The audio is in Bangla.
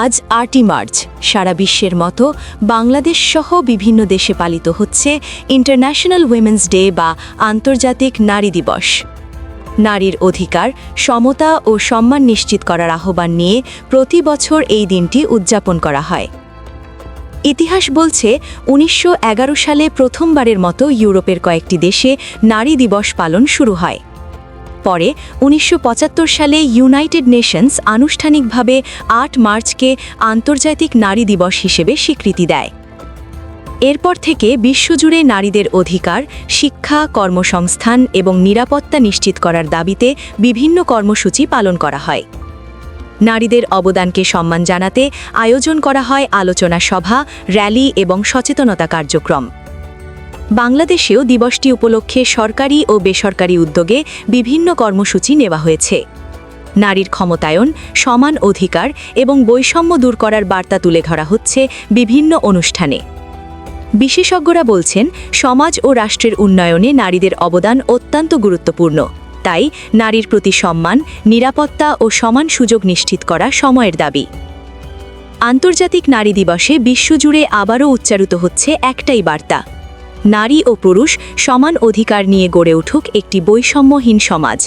আজ ৮ই মার্চ সারা বিশ্বের মতো বাংলাদেশ সহ বিভিন্ন দেশে পালিত হচ্ছে ইন্টারন্যাশনাল উইমেন্স ডে বা আন্তর্জাতিক নারী দিবস। নারীর অধিকার, সমতা ও সম্মান নিশ্চিত করার আহ্বান নিয়ে প্রতি বছর এই দিনটি উদযাপন করা হয়। ইতিহাস বলছে ১৯১১ সালে প্রথমবারের মতো ইউরোপের কয়েকটি দেশে নারী দিবস পালন শুরু হয়। পরে ১৯৭৫ সালে ইউনাইটেড নেশনস আনুষ্ঠানিকভাবে ৮ মার্চকে আন্তর্জাতিক নারী দিবস হিসেবে স্বীকৃতি দেয়। এরপর থেকে বিশ্বজুড়ে নারীদের অধিকার, শিক্ষা, কর্মসংস্থান এবং নিরাপত্তা নিশ্চিত করার দাবিতে বিভিন্ন কর্মসূচি পালন করা হয়। নারীদের অবদানকে সম্মান জানাতে আয়োজন করা হয় আলোচনা সভা, র্যালি এবং সচেতনতা কার্যক্রম। বাংলাদেশেও দিবসটি উপলক্ষে সরকারি ও বেসরকারি উদ্যোগে বিভিন্ন কর্মসূচি নেওয়া হয়েছে। নারীর ক্ষমতায়ন, সমান অধিকার এবং বৈষম্য দূর করার বার্তা তুলে ধরা হচ্ছে বিভিন্ন অনুষ্ঠানে। বিশেষজ্ঞরা বলছেন, সমাজ ও রাষ্ট্রের উন্নয়নে নারীদের অবদান অত্যন্ত গুরুত্বপূর্ণ। তাই নারীর প্রতি সম্মান, নিরাপত্তা ও সমান সুযোগ নিশ্চিত করা সময়ের দাবি। আন্তর্জাতিক নারী দিবসে বিশ্বজুড়ে আবারও উচ্চারিত হচ্ছে একটাই বার্তা: নারী ও পুরুষ সমান অধিকার নিয়ে গড়ে উঠুক একটি বৈষম্যহীন সমাজ।